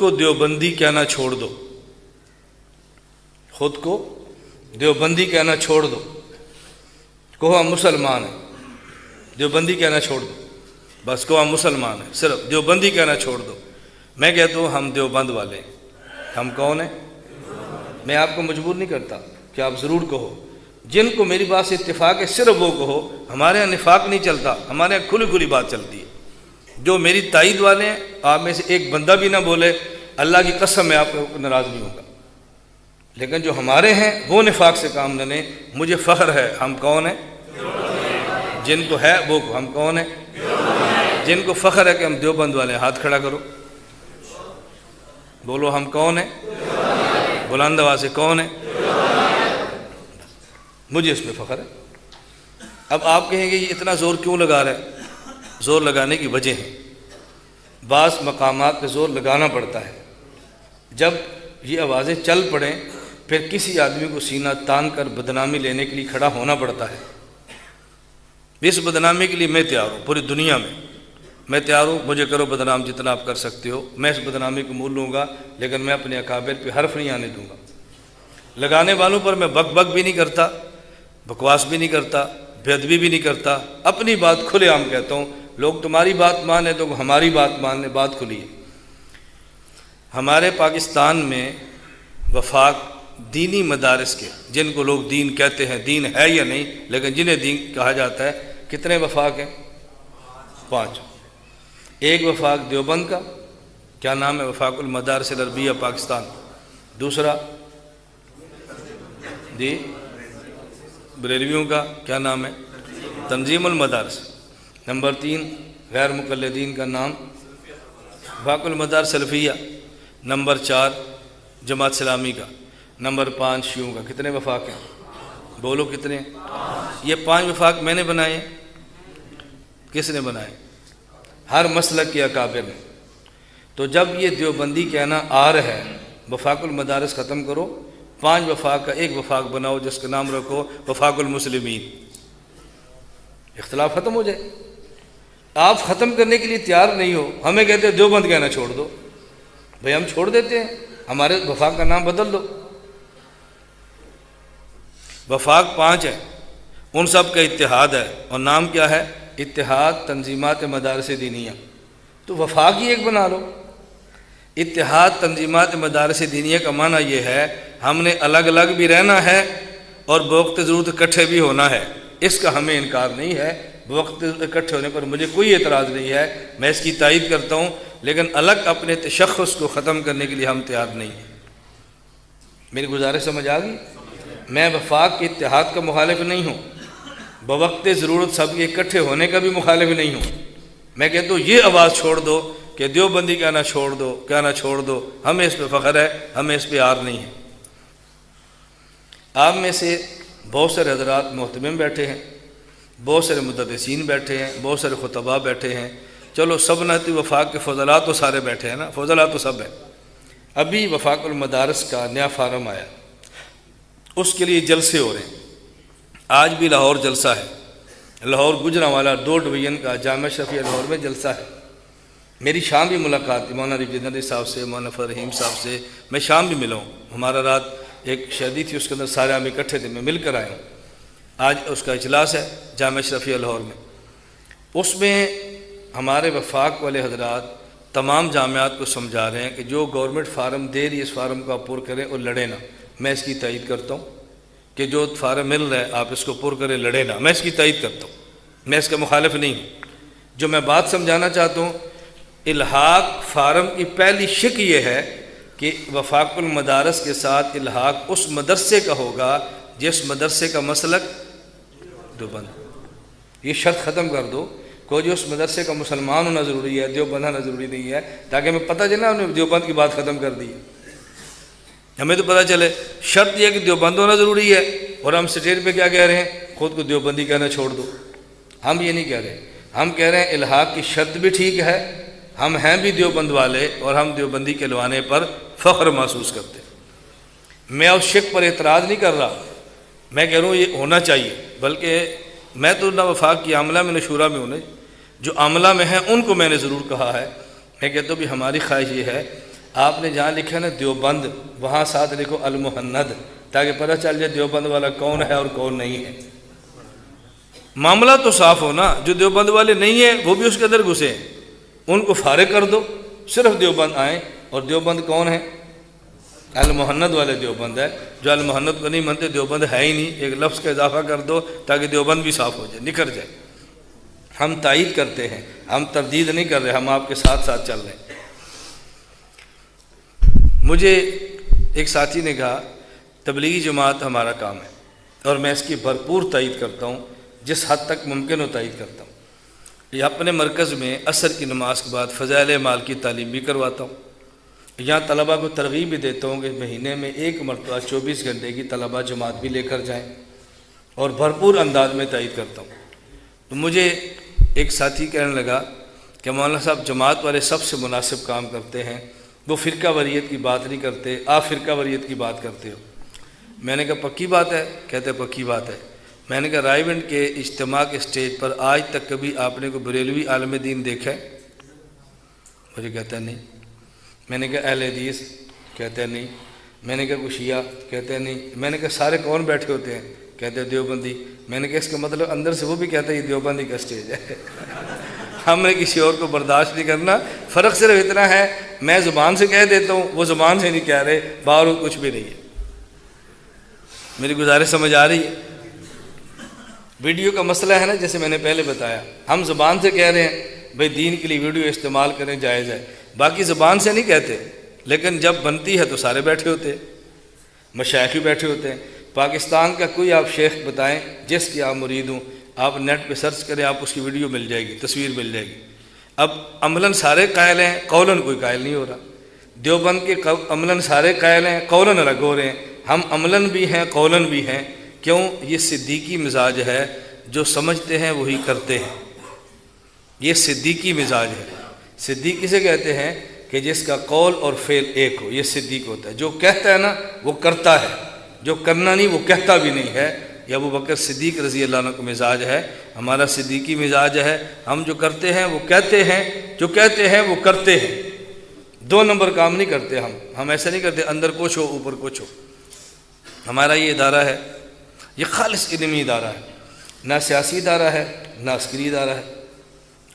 کو دیوبندی کہنا چھوڑ دو، خود کو دیوبندی کہنا چھوڑ دو، کہو ہم مسلمان ہیں، دیوبندی کہنا چھوڑ دو، بس کہو ہم مسلمان ہیں، صرف دیوبندی کہنا چھوڑ دو۔ میں کہتا ہوں ہم دیوبند والے ہیں۔ ہم کون ہیں؟ میں آپ کو مجبور نہیں کرتا کہ آپ ضرور کہو، جن کو میری بات سے اتفاق ہے صرف وہ کہو۔ ہمارے یہاں نفاق نہیں چلتا، ہمارے یہاں کھلی کھلی بات چلتی ہے۔ جو میری تائید والے ہیں، آپ میں سے ایک بندہ بھی نہ بولے، اللہ کی قسم میں آپ کو ناراض نہیں ہوں گا، لیکن جو ہمارے ہیں وہ نفاق سے کام نہ لیں۔ مجھے فخر ہے، ہم کون ہیں؟ جن کو ہے وہ ہم کون ہیں؟ جن کو فخر ہے کہ ہم دیوبند والے ہیں، ہاتھ کھڑا کرو، بولو ہم کون ہیں؟ بلند آواز سے کون ہیں؟ مجھے اس میں فخر ہے۔ اب آپ کہیں گے یہ اتنا زور کیوں لگا رہا ہے؟ زور لگانے کی وجہ ہے، بعض مقامات پہ زور لگانا پڑتا ہے۔ جب یہ آوازیں چل پڑیں پھر کسی آدمی کو سینہ تان کر بدنامی لینے کے لیے کھڑا ہونا پڑتا ہے۔ اس بدنامی کے لیے میں تیار ہوں، پوری دنیا میں تیار ہوں، مجھے کرو بدنام جتنا آپ کر سکتے ہو، میں اس بدنامی کو مول لوں گا، لیکن میں اپنے اکابر پہ حرف نہیں آنے دوں گا۔ لگانے والوں پر میں بک بک بھی نہیں کرتا، بکواس بھی نہیں کرتا، بے ادبی بھی نہیں کرتا، اپنی بات کھلے عام کہتا ہوں۔ لوگ تمہاری بات مانیں تو ہماری بات مان لیں، بات کھلی ہے۔ ہمارے پاکستان میں وفاق دینی مدارس کے، جن کو لوگ دین کہتے ہیں، دین ہے یا نہیں لیکن جنہیں دین کہا جاتا ہے، کتنے وفاق ہیں؟ 5۔ ایک وفاق دیوبند کا، کیا نام ہے؟ وفاق المدارس العربیہ پاکستان۔ دوسرا جی بریلویوں کا، کیا نام ہے؟ تنظیم المدارس۔ نمبر 3 غیر مقلدین کا نام وفاق المدارس سلفیہ۔ نمبر 4 جماعت اسلامی کا۔ نمبر 5 شیعوں کا۔ کتنے وفاق ہیں؟ بولو کتنے؟ یہ 5 وفاق میں نے بنائے ہیں۔ کس نے بنائے؟ ہر مسلک کے اکابر نے۔ تو جب یہ دیوبندی کہنا آ رہا ہے، وفاق المدارس ختم کرو، 5 وفاق کا ایک وفاق بناؤ جس کا نام رکھو وفاق المسلمین، اختلاف ختم ہو جائے۔ آپ ختم کرنے کے لیے تیار نہیں ہو، ہمیں کہتے ہیں دیوبند کہنا چھوڑ دو، بھئی ہم چھوڑ دیتے ہیں، ہمارے وفاق کا نام بدل دو۔ وفاق 5 ہے، ان سب کا اتحاد ہے، اور نام کیا ہے؟ اتحاد تنظیمات مدارس دینیہ۔ تو وفاق ہی ایک بنا لو۔ اتحاد تنظیمات مدارس دینیہ کا معنی یہ ہے ہم نے الگ الگ بھی رہنا ہے اور بوقت ضرورت اکٹھے بھی ہونا ہے۔ اس کا ہمیں انکار نہیں ہے، بوقت اکٹھے ہونے پر مجھے کوئی اعتراض نہیں ہے، میں اس کی تائید کرتا ہوں، لیکن الگ اپنے تشخص کو ختم کرنے کے لیے ہم تیار نہیں ہیں۔ میری گزارش سمجھ آ گئی؟ میں وفاق کے اتحاد کا مخالف نہیں ہوں، بوقت ضرورت سب کے اکٹھے ہونے کا بھی مخالف نہیں ہوں۔ میں کہتا ہوں یہ آواز چھوڑ دو کہ دیوبندی کہنا چھوڑ دو، ہمیں اس پہ فخر ہے، ہمیں اس پہ عار نہیں ہے۔ آپ میں سے بہت سارے حضرات محتمم بیٹھے ہیں، بہت سارے مدرسین بیٹھے ہیں، بہت سارے خطباء بیٹھے ہیں، چلو سبنتی وفاق کے فضلاء تو سارے بیٹھے ہیں نا، فضلاء تو سب ہیں۔ ابھی وفاق المدارس کا نیا فارم آیا، اس کے لیے جلسے ہو رہے ہیں۔ آج بھی لاہور جلسہ ہے، لاہور گجرانوالہ 2 ڈویژن کا جامعہ شفیع لاہور میں جلسہ ہے۔ میری شام بھی ملاقات تھی مولانا رفیع الدین صاحب سے، مولانا فضل رحیم صاحب سے، میں شام بھی ملا ہوں۔ ہمارا رات ایک شادی تھی، اس کے اندر سارے ہم اکٹھے تھے، میں مل کر آیا ہوں۔ آج اس کا اجلاس ہے جامعہ شفیع لاہور میں، اس میں ہمارے وفاق والے حضرات تمام جامعات کو سمجھا رہے ہیں کہ جو گورنمنٹ فارم دے رہی ہے اس فارم کو آپ پر کریں اور لڑیں نہ۔ میں اس کی تائید کرتا ہوں کہ جو فارم مل رہا ہے آپ اس کو پر کریں، لڑیں نہ، میں اس کی تائید کرتا ہوں، میں اس کا مخالف نہیں ہوں۔ جو میں بات سمجھانا چاہتا ہوں، الحاق فارم کی پہلی شک یہ ہے کہ وفاق المدارس کے ساتھ الحاق اس مدرسے کا ہوگا جس مدرسے کا مسلک دیوبند۔ یہ شرط ختم کر دو، کوئی جو اس مدرسے کا مسلمان ہونا ضروری ہے، دیوبند ہونا ضروری نہیں ہے، تاکہ ہمیں پتہ چلے ہم نے دیوبند کی بات ختم کر دی ہے۔ ہمیں تو پتہ چلے شرط یہ ہے کہ دیوبند ہونا ضروری ہے، اور ہم سٹیج پہ کیا کہہ رہے ہیں؟ خود کو دیوبندی کہنا چھوڑ دو۔ ہم یہ نہیں کہہ رہے، ہم کہہ رہے ہیں الحاق کی شرط بھی ٹھیک ہے، ہم ہیں بھی دیوبند والے اور ہم دیوبندی کے لوانے پر فخر محسوس کرتے ہیں۔ میں اس شک پر اعتراض نہیں کر رہا، میں کہہ رہا ہوں یہ ہونا چاہیے، بلکہ میں تو نہ وفاق کی عاملہ میں نہ شورا میں ہوں، جو عاملہ میں ہیں ان کو میں نے ضرور کہا ہے۔ میں کہتا ہوں بھی ہماری خواہش یہ ہے آپ نے جہاں لکھا نا دیوبند، وہاں ساتھ لکھو المہند، تاکہ پتہ چل جائے دیوبند والا کون ہے اور کون نہیں ہے۔ معاملہ تو صاف ہو نا، جو دیوبند والے نہیں ہیں وہ بھی اس کے اندر گھسے ہیں، ان کو فارغ کر دو، صرف دیوبند آئیں۔ اور دیوبند کون ہے؟ المہند والے دیوبند ہے، جو المہند کو نہیں مانتے دیوبند ہے ہی نہیں، ایک لفظ کا اضافہ کر دو تاکہ دیوبند بھی صاف ہو جائے، نکھر جائے۔ ہم تائید کرتے ہیں، ہم تردید نہیں کر رہے، ہم آپ کے ساتھ ساتھ چل رہے ہیں۔ مجھے ایک ساتھی نے کہا تبلیغی جماعت ہمارا کام ہے، اور میں اس کی بھرپور تائید کرتا ہوں، جس حد تک ممکن ہو تائید کرتا ہوں۔ یہ اپنے مرکز میں عصر کی نماز کے بعد فضائل اعمال کی تعلیم بھی کرواتا ہوں، یہاں طلباء کو ترغیب بھی دیتا ہوں کہ مہینے میں ایک مرتبہ 24 گھنٹے کی طلباء جماعت بھی لے کر جائیں، اور بھرپور انداز میں تائید کرتا ہوں۔ تو مجھے ایک ساتھی کہنے لگا کہ مولانا صاحب جماعت والے سب سے مناسب کام کرتے ہیں، وہ فرقہ واریت کی بات نہیں کرتے، آپ فرقہ واریت کی بات کرتے ہو۔ میں نے کہا پکی بات ہے؟ کہتے پکی بات ہے۔ میں نے کہا رائے گنج کے اجتماع کے سٹیج پر آج تک کبھی آپ نے کوئی بریلوی عالم دین دیکھا ہے؟ مجھے کہتا ہے نہیں۔ میں نے کہا اہل حدیث؟ کہتے ہیں نہیں۔ میں نے کہا کوئی شیعہ؟ کہتے ہیں نہیں۔ میں نے کہا سارے کون بیٹھے ہوتے ہیں؟ کہتے ہیں دیوبندی۔ میں نے کہا اس کا مطلب اندر سے وہ بھی کہتا ہے یہ دیوبندی کا سٹیج ہے۔ ہم نے کسی اور کو برداشت نہیں کرنا، فرق صرف اتنا ہے میں زبان سے کہہ دیتا ہوں، وہ زبان سے نہیں کہہ رہے، باہر کچھ بھی نہیں ہے۔ میری گزارش سمجھ آ رہی ہے؟ ویڈیو کا مسئلہ ہے نا، جیسے میں نے پہلے بتایا، ہم زبان سے کہہ رہے ہیں بھئی دین کے لیے ویڈیو استعمال کریں، جائز ہے، باقی زبان سے نہیں کہتے، لیکن جب بنتی ہے تو سارے بیٹھے ہوتے ہیں، مشائخ بھی بیٹھے ہوتے ہیں۔ پاکستان کا کوئی آپ شیخ بتائیں جس کی آپ مرید ہوں، آپ نیٹ پہ سرچ کریں، آپ اس کی ویڈیو مل جائے گی، تصویر مل جائے گی۔ اب عملاً سارے قائل ہیں، قولاً کوئی قائل نہیں ہو رہا۔ دیوبند کے عملاً سارے قائل ہیں، قولاً الگ ہو رہے ہیں، ہم عملاً بھی ہیں قولاً بھی ہیں۔ کیوں؟ یہ صدیقی مزاج ہے، جو سمجھتے ہیں وہی کرتے ہیں، یہ صدیقی مزاج ہے۔ صدیق کسے کہتے ہیں؟ کہ جس کا قول اور فعل ایک ہو، یہ صدیق ہوتا ہے۔ جو کہتا ہے نا وہ کرتا ہے، جو کرنا نہیں وہ کہتا بھی نہیں ہے۔ یہ ابو بکر صدیق رضی اللہ عنہ کا مزاج ہے، ہمارا صدیقی مزاج ہے۔ ہم جو کرتے ہیں وہ کہتے ہیں، جو کہتے ہیں وہ کرتے ہیں، دو نمبر کام نہیں کرتے ہم ایسا نہیں کرتے اندر کچھ ہو اوپر کچھ ہو۔ ہمارا یہ ادارہ ہے، یہ خالص علمی ادارہ ہے، نہ سیاسی ادارہ ہے نہ عسکری ادارہ ہے۔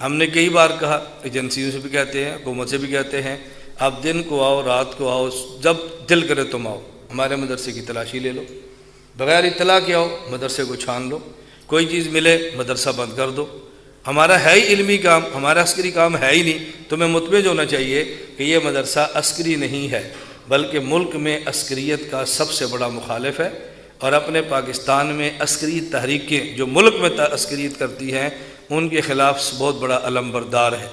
ہم نے کئی بار کہا، ایجنسیوں سے بھی کہتے ہیں، حکومت سے بھی کہتے ہیں، آپ دن کو آؤ رات کو آؤ، جب دل کرے تم آؤ، ہمارے مدرسے کی تلاشی لے لو، بغیر اطلاع کے آؤ، مدرسے کو چھان لو، کوئی چیز ملے مدرسہ بند کر دو۔ ہمارا ہے ہی علمی کام، ہمارا عسکری کام ہے ہی نہیں۔ تمہیں مطمئن ہونا چاہیے کہ یہ مدرسہ عسکری نہیں ہے، بلکہ ملک میں عسکریت کا سب سے بڑا مخالف ہے، اور اپنے پاکستان میں عسکری تحریکیں جو ملک میں عسکریت کرتی ہیں ان کے خلاف بہت بڑا علم بردار ہے۔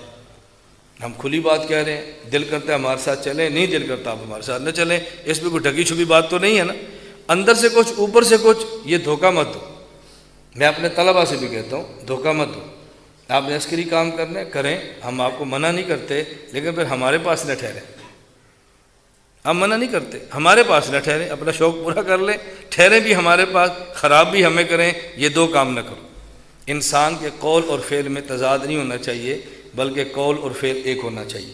ہم کھلی بات کہہ رہے ہیں، دل کرتا ہے ہمارے ساتھ چلیں، نہیں دل کرتا آپ ہمارے ساتھ نہ چلیں، اس میں کوئی ڈھکی چھپی بات تو نہیں ہے نا، اندر سے کچھ اوپر سے کچھ۔ یہ دھوکہ مت دو، میں اپنے طلباء سے بھی کہتا ہوں دھوکہ مت دو۔ آپ نے عسکری کام کرنے کریں، ہم آپ کو منع نہیں کرتے، لیکن پھر ہمارے پاس نہ ٹھہریں۔ ہم منع نہیں کرتے، ہمارے پاس نہ ٹھہریں، اپنا شوق پورا کر لیں، ٹھہریں بھی ہمارے پاس، خراب بھی ہمیں کریں، یہ دو کام نہ کرو۔ انسان کے قول اور فعل میں تضاد نہیں ہونا چاہیے، بلکہ قول اور فعل ایک ہونا چاہیے۔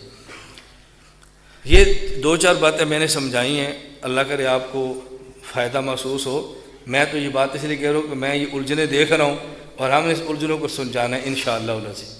یہ دو چار باتیں میں نے سمجھائی ہیں، اللہ کرے آپ کو فائدہ محسوس ہو۔ میں تو یہ بات اس لیے کہہ رہا ہوں کہ میں یہ الجھنیں دیکھ رہا ہوں، اور ہم نے اس الجھنوں کو سلجھانا ہے انشاءاللہ العزیز۔